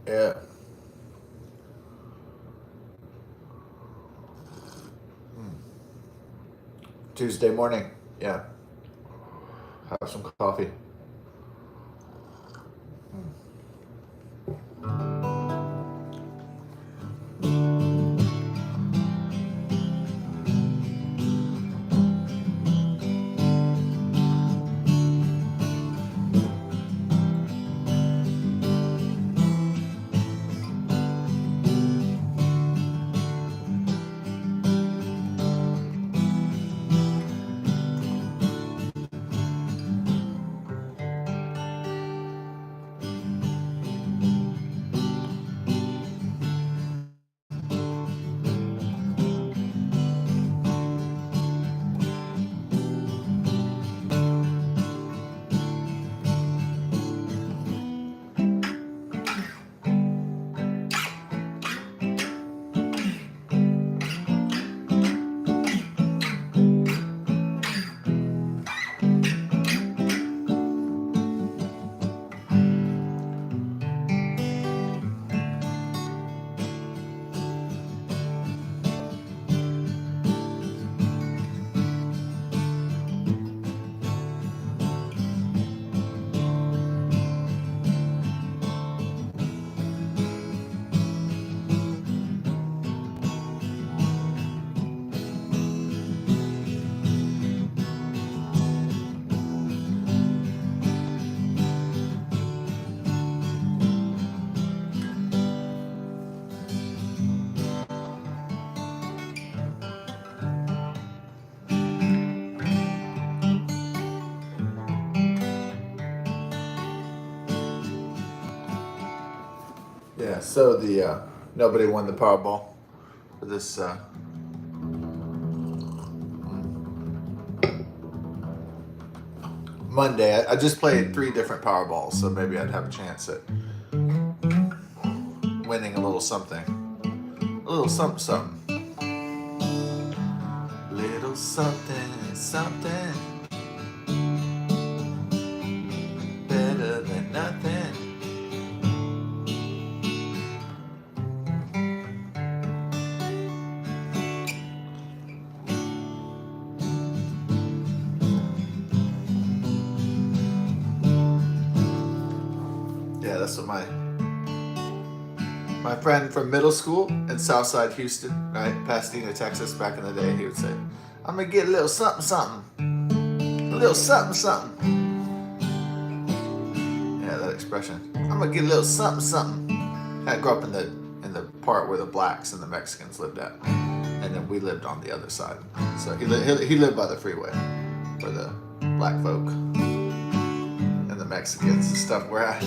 Yeah. Tuesday morning. Yeah. Have some coffee. Yeah. So the nobody won the Powerball for this Monday. I just played 3 different Powerballs, so maybe I'd have a chance at winning a little something. A little something, something. Little something, something. Better than nothing. Yeah, that's what my friend from middle school in Southside Houston, right, Pasadena, Texas, back in the day, he would say, "I'm gonna get a little something, something, a little something, something." Yeah, that expression. I'm gonna get a little something, something. I grew up in the part where the blacks and the Mexicans lived at, and then we lived on the other side. So he lived by the freeway, where the black folk and the Mexicans and stuff were at.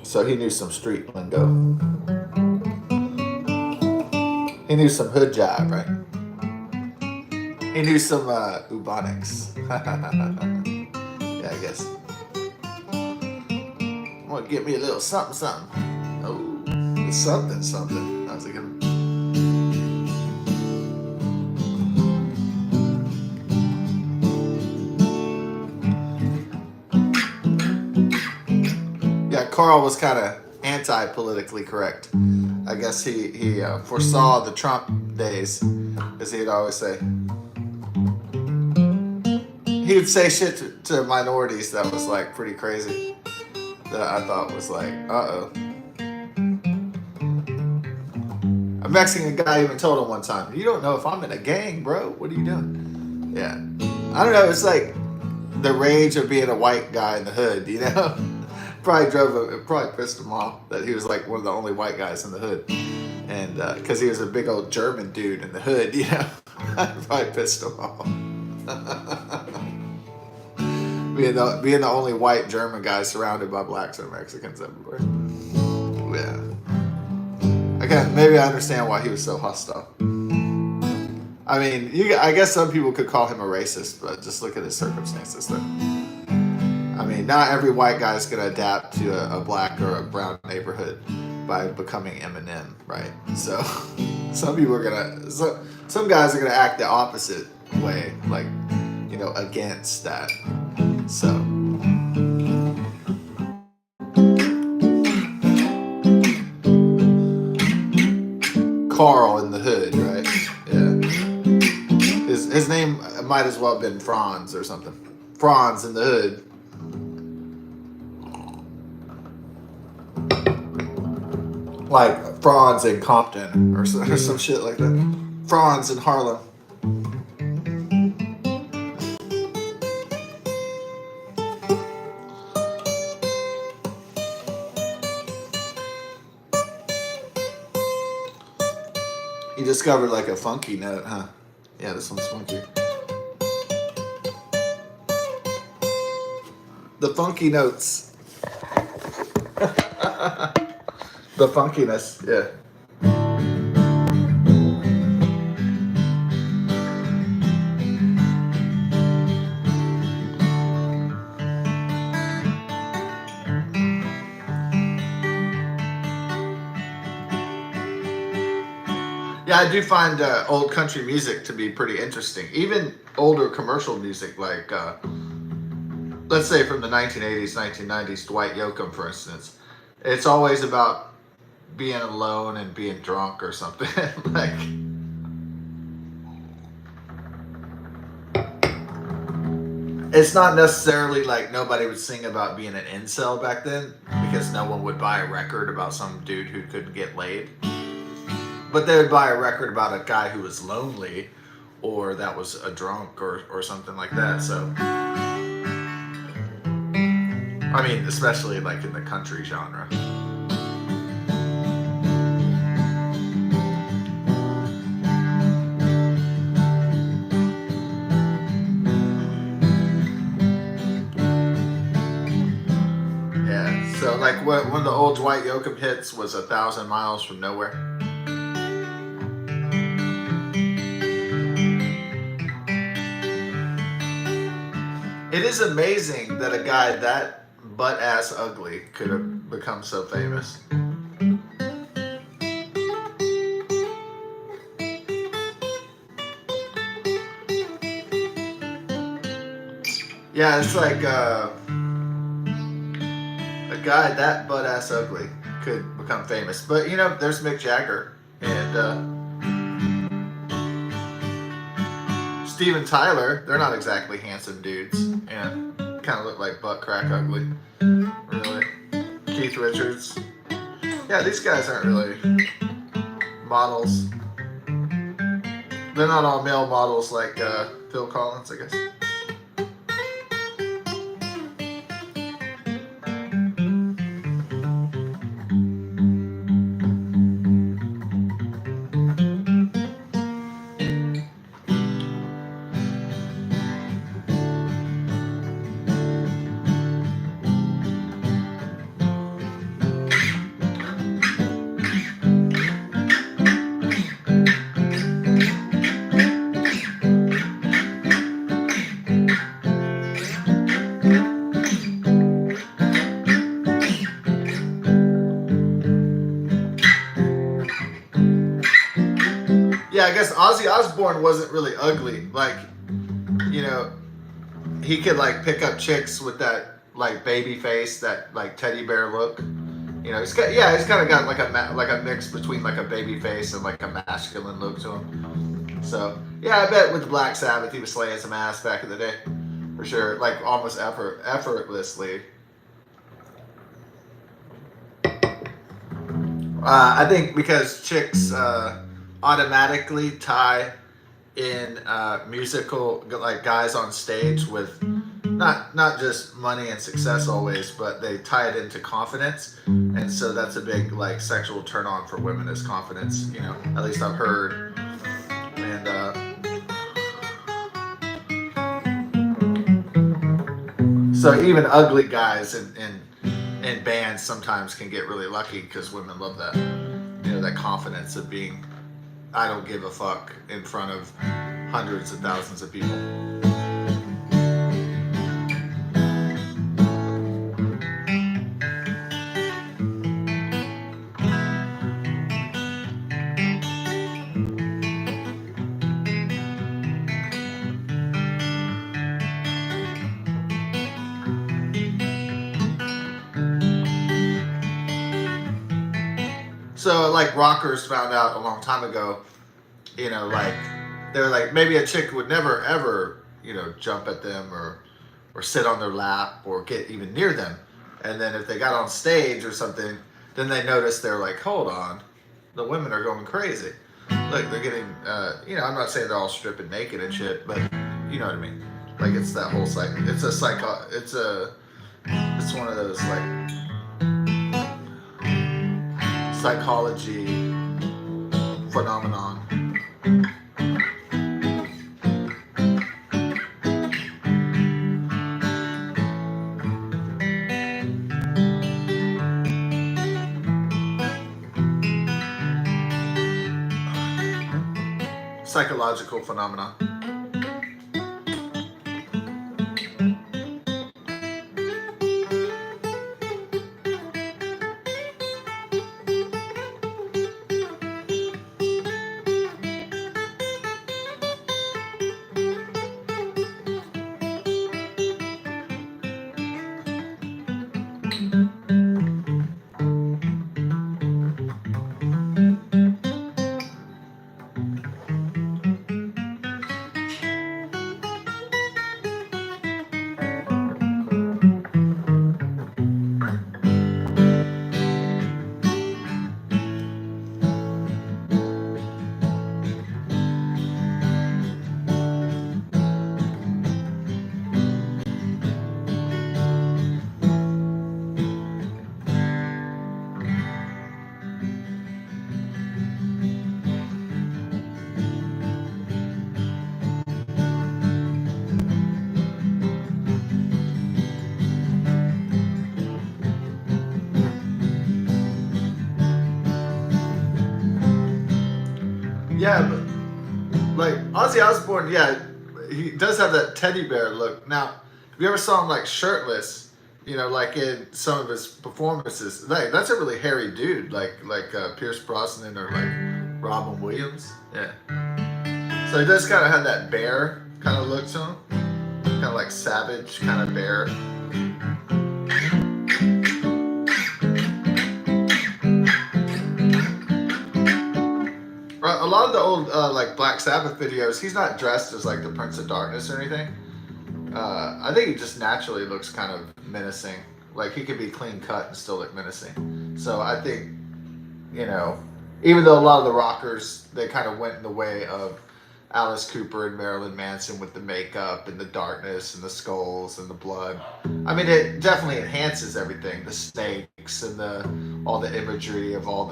So he knew some street lingo. He knew some hood jive, right? He knew some Ubonics. Yeah, I guess. I'm gonna get me a little something, something. Oh, something, something. I was thinking. Yeah, Carl was kind of anti-politically correct. I guess he foresaw the Trump days, as he'd always say. He would say shit to minorities that was like pretty crazy. That I thought was like, uh-oh. A Mexican guy even told him one time, "You don't know if I'm in a gang, bro. What are you doing?" Yeah. I don't know. It's like the rage of being a white guy in the hood, you know? It probably pissed him off that he was like one of the only white guys in the hood. And because he was a big old German dude in the hood, you know? Probably pissed him off. being the only white German guy surrounded by blacks and Mexicans everywhere. Yeah. Again, maybe I understand why he was so hostile. I mean, I guess some people could call him a racist, but just look at his circumstances there. I mean, not every white guy is going to adapt to a black or a brown neighborhood by becoming Eminem, right? So some people are going to, some guys are going to act the opposite way, like, against that. So Carl in the Hood, right? Yeah. His name might as well have been Franz or something. Franz in the Hood. Like Franz in Compton or some shit like that. Franz in Harlem. You discovered like a funky note, huh? Yeah, this one's funky. The funky notes. The funkiness, yeah. Yeah, I do find old country music to be pretty interesting. Even older commercial music, like let's say from the 1980s, 1990s, Dwight Yoakam, for instance. It's always about being alone and being drunk or something. Like, it's not necessarily like nobody would sing about being an incel back then because no one would buy a record about some dude who couldn't get laid. But they would buy a record about a guy who was lonely or that was a drunk or something like that. So, I mean, especially like in the country genre. Yeah, so like one of the old Dwight Yoakam hits was 1,000 Miles from Nowhere. It is amazing that a guy that butt-ass ugly could have become so famous. Yeah, it's like a guy that butt-ass ugly could become famous. But, you know, there's Mick Jagger and Steven Tyler. They're not exactly handsome dudes and kind of look like butt crack ugly. Really. Keith Richards. Yeah, these guys aren't really models. They're not all male models like Phil Collins, I guess. Yeah, I guess Ozzy Osbourne wasn't really ugly. Like, you know, he could like pick up chicks with that like baby face, that like teddy bear look. You know, he's kind of got like a mix between like a baby face and like a masculine look to him. So yeah, I bet with Black Sabbath he was slaying some ass back in the day, for sure. Like almost effortlessly. I think because chicks automatically tie in musical like guys on stage with not just money and success always, but they tie it into confidence, and so that's a big like sexual turn on for women is confidence. You know, at least I've heard, and so even ugly guys in bands sometimes can get really lucky because women love that. You know, that confidence of being I don't give a fuck in front of hundreds of thousands of people. So like rockers found out a long time ago, like they're like maybe a chick would never ever jump at them or sit on their lap or get even near them, and then if they got on stage or something, then they noticed they're like, hold on, the women are going crazy. Look, they're getting I'm not saying they're all stripping naked and shit, but you know what I mean. Like it's that whole cycle. It's one of those like psychology phenomenon. Psychological phenomenon. Yeah, but like Ozzy Osbourne, yeah, he does have that teddy bear look. Now, if you ever saw him like shirtless, like in some of his performances, like that's a really hairy dude, like Pierce Brosnan or like Robin Williams. Yeah. So he does kind of have that bear kind of look to him, kind of like savage kind of bear. A lot of the old like Black Sabbath videos, he's not dressed as like the Prince of Darkness or anything. I think he just naturally looks kind of menacing. Like he could be clean cut and still look menacing. So I think, even though a lot of the rockers, they kind of went in the way of Alice Cooper and Marilyn Manson with the makeup and the darkness and the skulls and the blood. I mean, it definitely enhances everything. The snakes and all the imagery of all of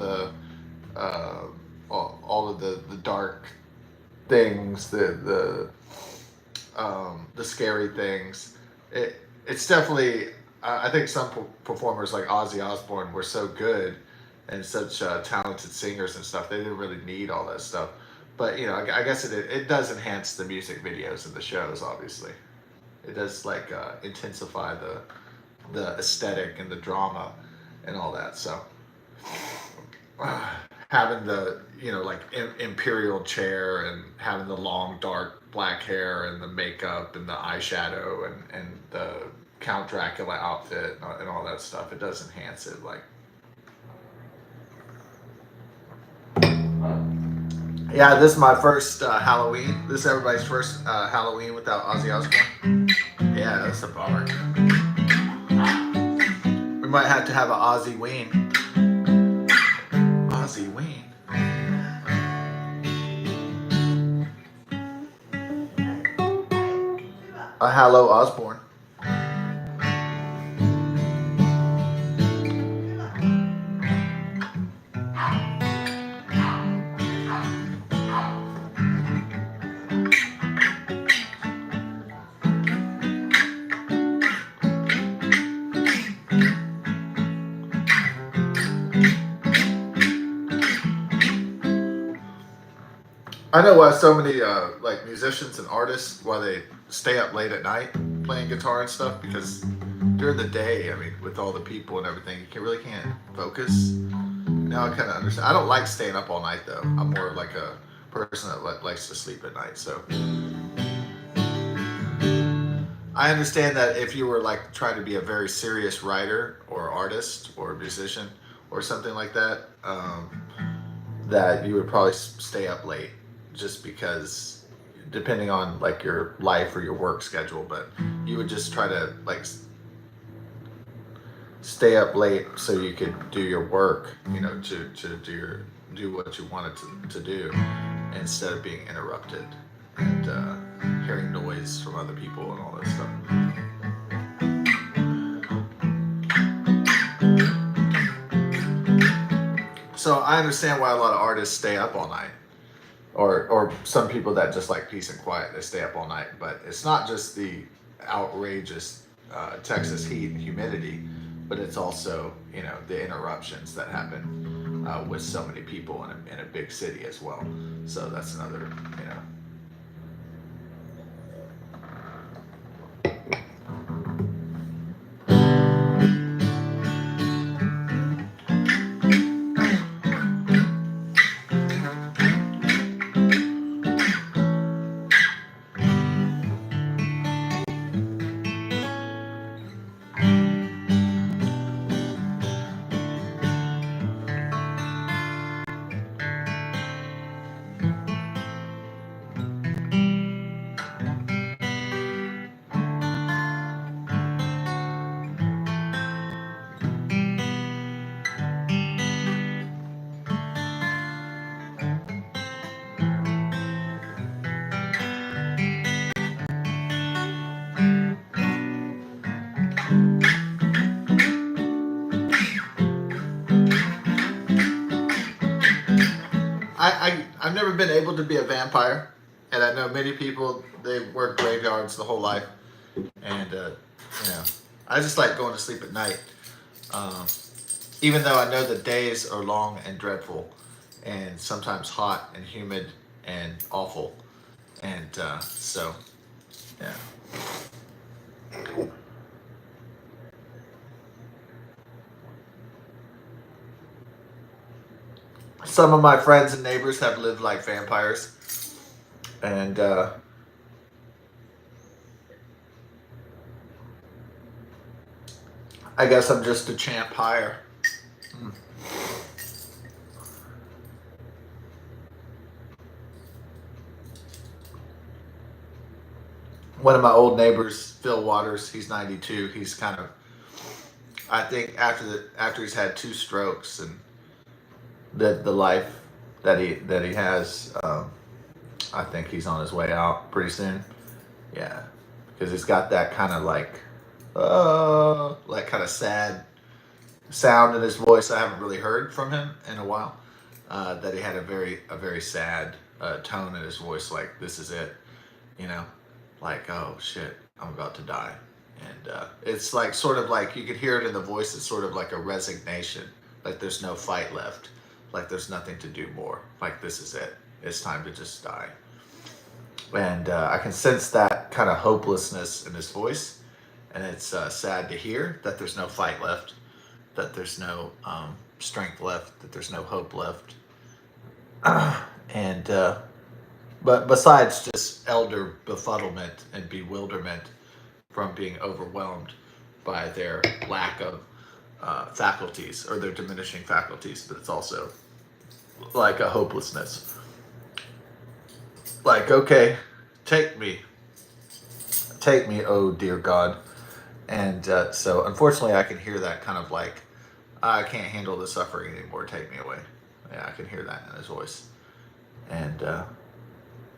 the dark things, the scary things. It's definitely. I think some performers like Ozzy Osbourne were so good and such talented singers and stuff. They didn't really need all that stuff. But I guess it does enhance the music videos and the shows. Obviously, it does like intensify the aesthetic and the drama and all that. So having the like imperial chair and having the long dark black hair and the makeup and the eyeshadow and the Count Dracula outfit and all that stuff, it does enhance it. Like, yeah, this is my first Halloween. This is everybody's first Halloween without Ozzy Osbourne. Yeah, that's a bummer. We might have to have an Ozzy Ween. Ozzy Ween. A Hello Osbourne. I know why so many like musicians and artists why they stay up late at night playing guitar and stuff, because during the day, I mean, with all the people and everything, you really can't focus. Now I kind of understand. I don't like staying up all night though. I'm more like a person that likes to sleep at night. So I understand that if you were like trying to be a very serious writer or artist or musician, or something like that, that you would probably stay up late, just because, depending on like your life or your work schedule, but you would just try to like stay up late so you could do your work, to do what you wanted to do, instead of being interrupted and hearing noise from other people and all this stuff. So I understand why a lot of artists stay up all night, or some people that just like peace and quiet, they stay up all night. But it's not just the outrageous Texas heat and humidity, but it's also the interruptions that happen with so many people in a big city as well. So that's another. I've never been able to be a vampire, and I know many people, they work graveyards the whole life, and I just like going to sleep at night, even though I know the days are long and dreadful, and sometimes hot and humid and awful, and so yeah. Some of my friends and neighbors have lived like vampires, and I guess I'm just a champ higher. Mm. One of my old neighbors, Phil Waters, he's 92. He's kind of, I think after he's had 2 strokes and the life that he has, I think he's on his way out pretty soon. Yeah, because he's got that kind of like kind of sad sound in his voice. I haven't really heard from him in a while. That he had a very sad tone in his voice, like this is it, like oh shit, I'm about to die, and it's like sort of like you could hear it in the voice. It's sort of like a resignation, like there's no fight left, like there's nothing to do more, like this is it. It's time to just die, and I can sense that kind of hopelessness in his voice, and it's sad to hear that there's no fight left, that there's no strength left, that there's no hope left. And but besides just elder befuddlement and bewilderment from being overwhelmed by their lack of faculties, or their diminishing faculties, but it's also like a hopelessness. Like, okay, take me, oh dear God. And so unfortunately I can hear that kind of like, I can't handle the suffering anymore, take me away. Yeah, I can hear that in his voice. And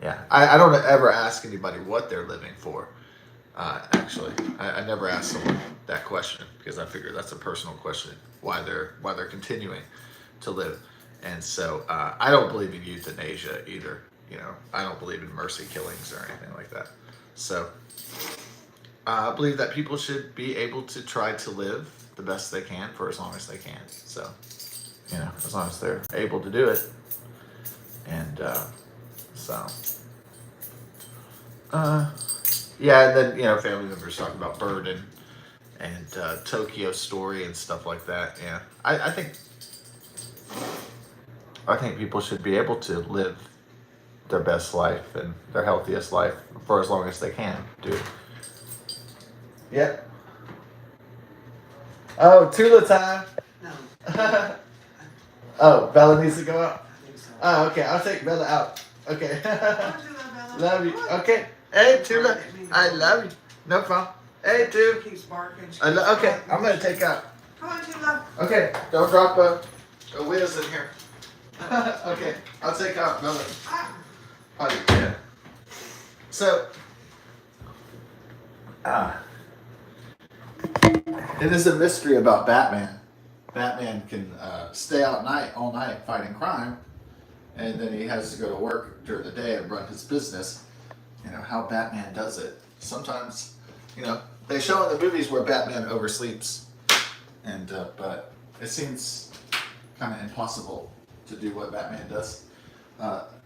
yeah, I don't ever ask anybody what they're living for. Actually, I never ask someone that question, because I figure that's a personal question, why they're continuing to live. And so I don't believe in euthanasia either. I don't believe in mercy killings or anything like that. So I believe that people should be able to try to live the best they can for as long as they can. So, as long as they're able to do it. And so, yeah, and then, family members talking about Burden and Tokyo Story and stuff like that. Yeah, I think people should be able to live their best life and their healthiest life for as long as they can, dude. Yep. Oh, Tula time. No. Oh, Bella needs to go out? I think so. Oh, okay. I'll take Bella out. Okay. Come on, Tula, Bella. Love you. Come on. Okay. Hey, Tula. I love you. No problem. Hey, Tula. She keeps barking. She Okay, keeps barking. I'm going to take out. Come on, Tula. Okay, don't drop a whiz in here. Okay, I'll take out Bella. Ah. Oh, yeah. So, it is a mystery about Batman. Batman can stay out all night fighting crime, and then he has to go to work during the day and run his business. You know, how Batman does it. Sometimes, you know, they show in the movies where Batman oversleeps, and but it seems kind of impossible to do what Batman does.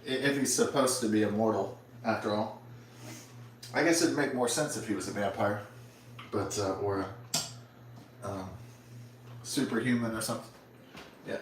If he's supposed to be immortal, after all. I guess it'd make more sense if he was a vampire, but or a superhuman or something. Yeah.